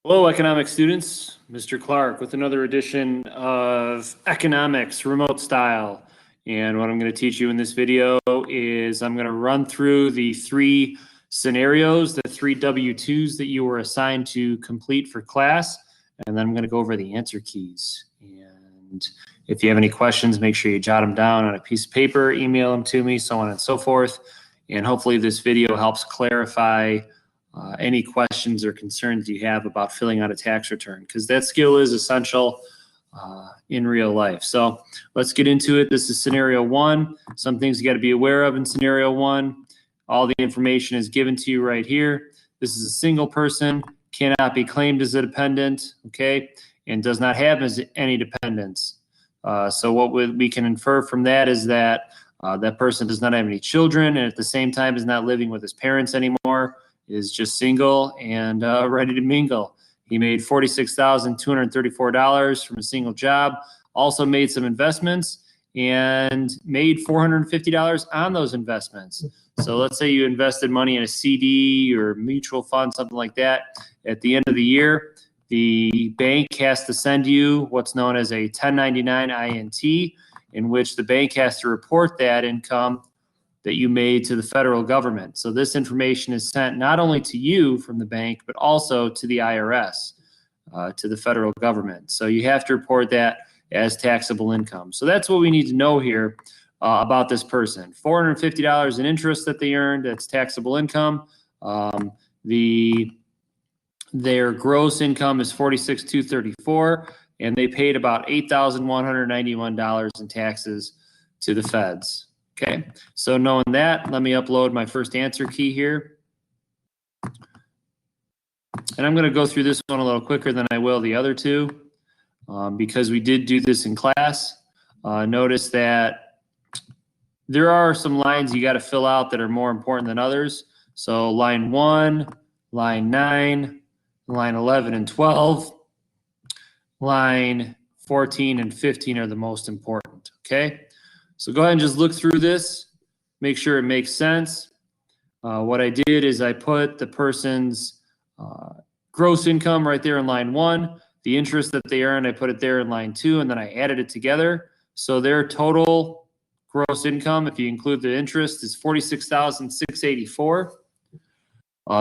Hello, economics students. Mr. Clarke with another edition of Economics Remote Style. And what I'm going to teach you in this video is I'm going to run through the three scenarios, the three W-2s that you were assigned to complete for class. And then I'm going to go over the answer keys. And if you have any questions, make sure you jot them down on a piece of paper, email them to me, so on and so forth. And hopefully this video helps clarify any questions or concerns you have about filling out a tax return, because that skill is essential in real life. So let's get into it. This is scenario one. Some things you got to be aware of in scenario one. All the information is given to you right here. This is a single person, cannot be claimed as a dependent, okay, and does not have any dependents. So what we can infer from that is that that person does not have any children, and at the same time is not living with his parents anymore, is just single and ready to mingle. He made $46,234 from a single job, also made some investments and made $450 on those investments. So let's say you invested money in a CD or mutual fund, something like that. At the end of the year, the bank has to send you what's known as a 1099 INT, in which the bank has to report that income that you made to the federal government. So this information is sent not only to you from the bank, but also to the IRS, to the federal government. So you have to report that as taxable income. So that's what we need to know here about this person. $450 in interest that they earned, that's taxable income. Their gross income is $46,234, and they paid about $8,191 in taxes to the feds. Okay, so knowing that, let me upload my first answer key here. And I'm going to go through this one a little quicker than I will the other two because we did do this in class. Notice that there are some lines you got to fill out that are more important than others. So line 1, line 9, line 11 and 12, line 14 and 15 are the most important, okay? So go ahead and just look through this, make sure it makes sense. What I did is I put the person's gross income right there in line 1. The interest that they earned, I put it there in line 2, and then I added it together. So their total gross income, if you include the interest, is $46,684.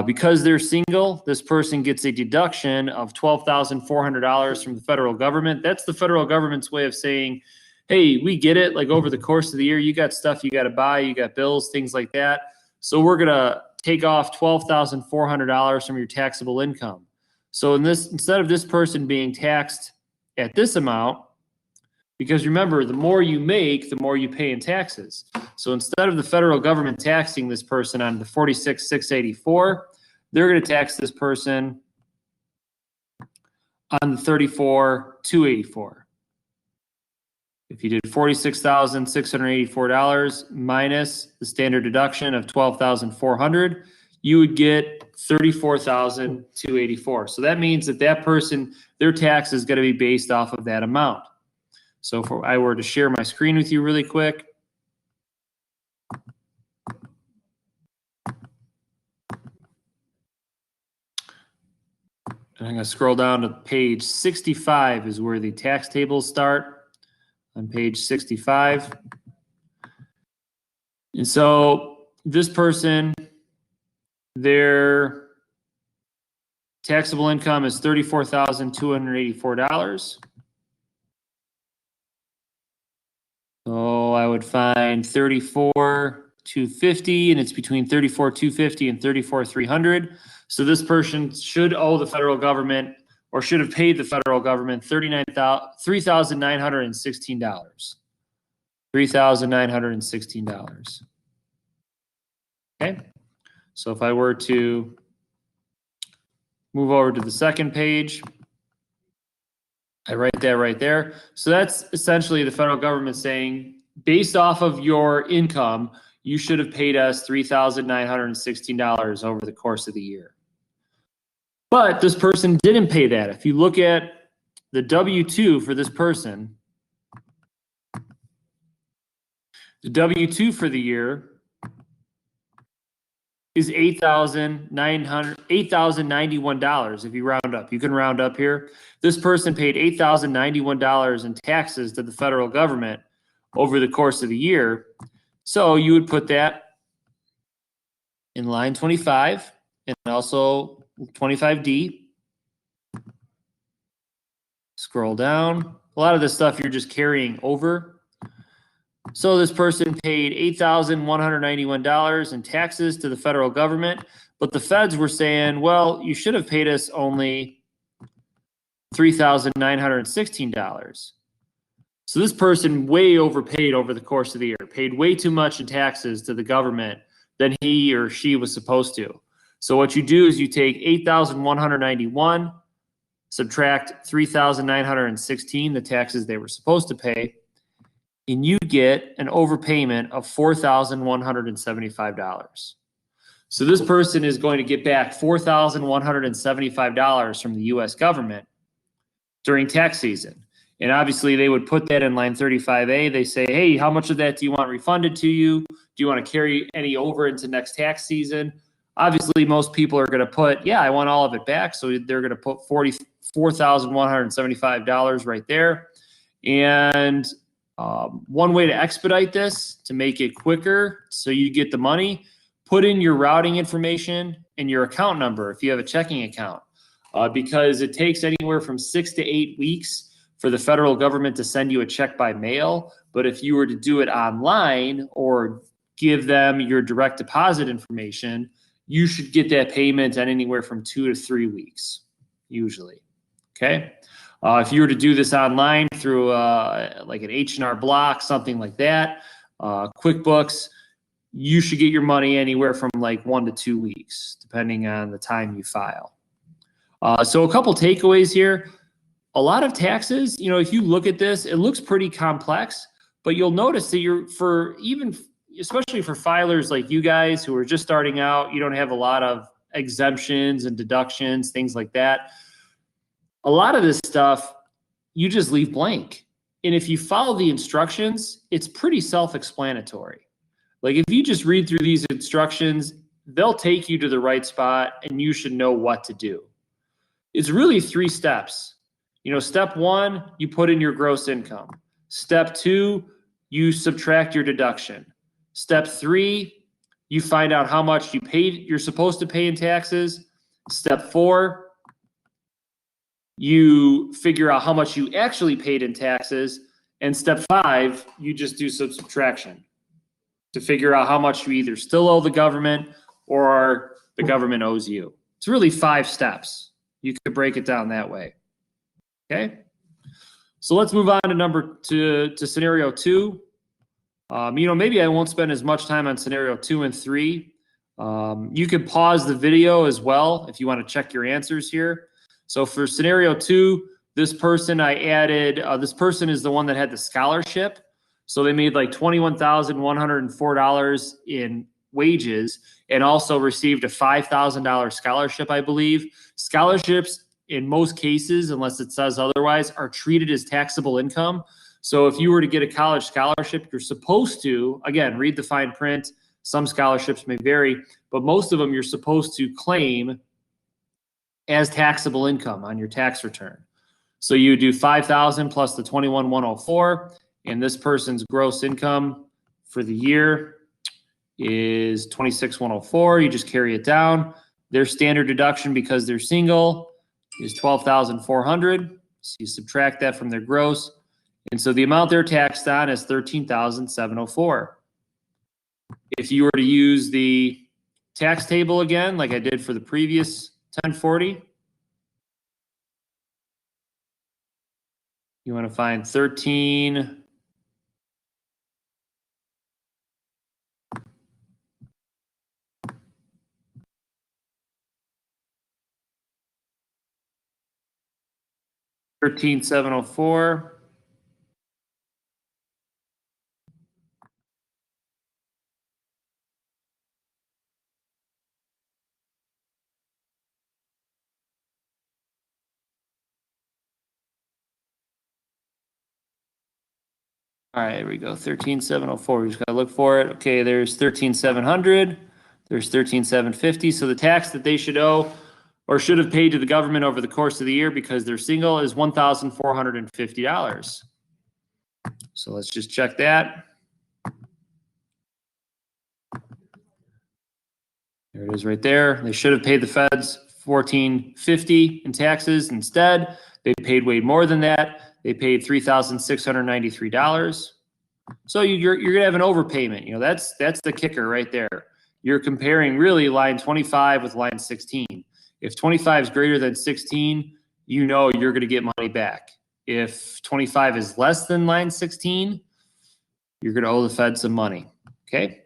Because they're single, this person gets a deduction of $12,400 from the federal government. That's the federal government's way of saying, hey, we get it. Like over the course of the year, you got stuff you got to buy, you got bills, things like that. So we're going to take off $12,400 from your taxable income. So instead of this person being taxed at this amount, because remember, the more you make, the more you pay in taxes. So instead of the federal government taxing this person on the $46,684, they're going to tax this person on the $34,284. If you did $46,684 minus the standard deduction of $12,400, you would get $34,284. So that means that that person, their tax is going to be based off of that amount. So if I were to share my screen with you really quick, and I'm going to scroll down to page 65 is where the tax tables start. On page 65. And so this person, their taxable income is $34,284. So I would find $34,250, and it's between $34,250 and $34,300. So this person should owe the federal government, or should have paid the federal government $3,916. $3,916. Okay, so if I were to move over to the second page, I write that right there. So that's essentially the federal government saying, based off of your income, you should have paid us $3,916 over the course of the year. But this person didn't pay that. If you look at the W-2 for this person, the W-2 for the year is $8,091 if you round up. You can round up here. This person paid $8,091 in taxes to the federal government over the course of the year. So you would put that in line 25 and also 25D. Scroll down. A lot of this stuff you're just carrying over. So this person paid $8,191 in taxes to the federal government, but the feds were saying, well, you should have paid us only $3,916. So this person way overpaid over the course of the year, paid way too much in taxes to the government than he or she was supposed to. So what you do is you take 8,191, subtract 3,916, the taxes they were supposed to pay, and you get an overpayment of $4,175. So this person is going to get back $4,175 from the U.S. government during tax season. And obviously they would put that in line 35A. They say, hey, how much of that do you want refunded to you? Do you want to carry any over into next tax season? Obviously, most people are going to put, yeah, I want all of it back. So they're going to put $44,175 right there. And one way to expedite this, to make it quicker so you get the money, put in your routing information and your account number if you have a checking account, because it takes anywhere from 6 to 8 weeks for the federal government to send you a check by mail. But if you were to do it online or give them your direct deposit information, you should get that payment in anywhere from 2 to 3 weeks, usually. Okay. If you were to do this online through like an H&R Block, something like that, QuickBooks, you should get your money anywhere from like 1 to 2 weeks, depending on the time you file. So a couple takeaways here. A lot of taxes, if you look at this, it looks pretty complex, but you'll notice that especially for filers like you guys who are just starting out, you don't have a lot of exemptions and deductions, things like that. A lot of this stuff, you just leave blank. And if you follow the instructions, it's pretty self-explanatory. Like if you just read through these instructions, they'll take you to the right spot and you should know what to do. It's really 3 steps. Step 1, you put in your gross income. Step 2, you subtract your deduction. Step 3, you find out how much you're supposed to pay in taxes. Step 4, you figure out how much you actually paid in taxes. And step 5, you just do some subtraction to figure out how much you either still owe the government or the government owes you. It's really 5 steps. You could break it down that way. Okay. So let's move on to scenario 2. Maybe I won't spend as much time on scenario 2 and 3. You can pause the video as well if you want to check your answers here. So for scenario 2, this person this person is the one that had the scholarship. So they made like $21,104 in wages and also received a $5,000 scholarship, I believe. Scholarships, in most cases, unless it says otherwise, are treated as taxable income. So if you were to get a college scholarship, you're supposed to, again, read the fine print. Some scholarships may vary, but most of them you're supposed to claim as taxable income on your tax return. So you do $5,000 plus the $21,104, and this person's gross income for the year is $26,104. You just carry it down. Their standard deduction, because they're single, is $12,400. So you subtract that from their gross. And so the amount they're taxed on is $13,704. If you were to use the tax table again, like I did for the previous 1040, you want to find 13,704. All right, here we go. 13,704. We just got to look for it. Okay, there's 13,700. There's $13,750. So the tax that they should owe or should have paid to the government over the course of the year because they're single is $1,450. So let's just check that. There it is right there. They should have paid the feds $1,450 in taxes. Instead, they paid way more than that. They paid $3,693. So you're going to have an overpayment. You know, that's the kicker right there. You're comparing really line 25 with line 16. If 25 is greater than 16, you know you're going to get money back. If 25 is less than line 16, you're going to owe the Fed some money. Okay?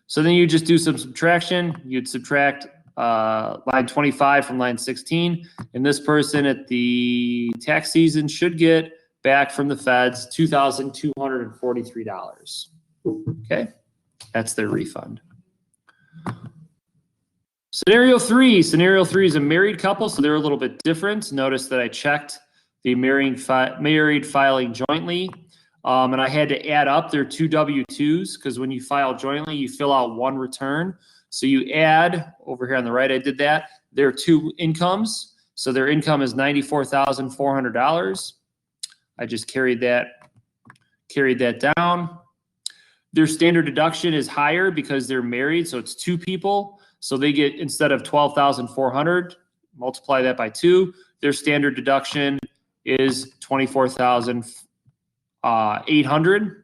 So then you just do some subtraction. You'd subtract line 25 from line 16. And this person at the tax season should get back from the Feds $2,243. Okay? That's their refund. Scenario three is a married couple, so they're a little bit different. Notice that I checked the married filing jointly, and I had to add up their two W-2s because when you file jointly, you fill out one return. So you add, over here on the right, I did that, their two incomes. So their income is $94,400. I just carried that down. Their standard deduction is higher because they're married, so it's two people. So they get, instead of $12,400, multiply that by 2. Their standard deduction is $24,800,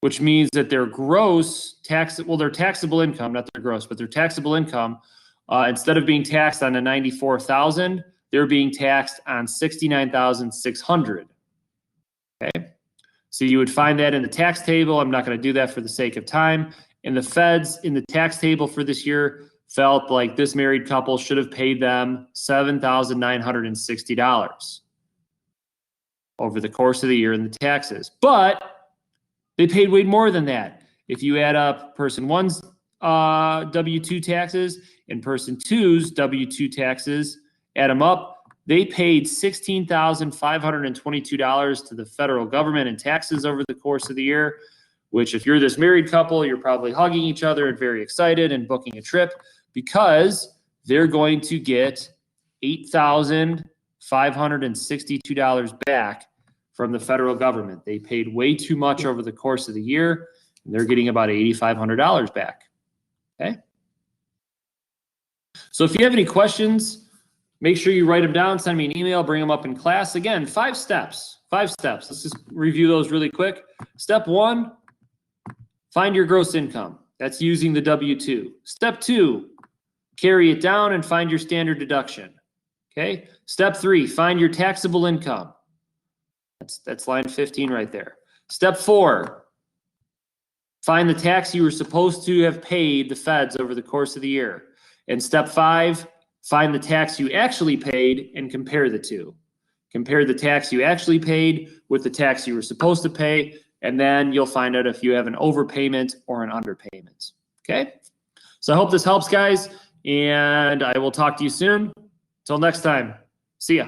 which means that their gross their taxable income, not their gross, but their taxable income, instead of being taxed on the $94,000, they're being taxed on $69,600. Okay, so you would find that in the tax table. I'm not going to do that for the sake of time. And the feds in the tax table for this year felt like this married couple should have paid them $7,960 over the course of the year in the taxes. But they paid way more than that. If you add up person one's W-2 taxes and person two's W-2 taxes, add them up, they paid $16,522 to the federal government in taxes over the course of the year, which if you're this married couple, you're probably hugging each other and very excited and booking a trip because they're going to get $8,562 back from the federal government. They paid way too much over the course of the year, and they're getting about $8,500 back. Okay? So if you have any questions, make sure you write them down, send me an email, bring them up in class. Again, 5 steps. 5 steps. Let's just review those really quick. Step 1, find your gross income. That's using the W-2. Step 2, carry it down and find your standard deduction. Okay? Step 3, find your taxable income. That's line 15 right there. Step 4, find the tax you were supposed to have paid the feds over the course of the year. And step 5, find the tax you actually paid and compare the two. Compare the tax you actually paid with the tax you were supposed to pay, and then you'll find out if you have an overpayment or an underpayment. Okay? So I hope this helps, guys, and I will talk to you soon. Until next time, see ya.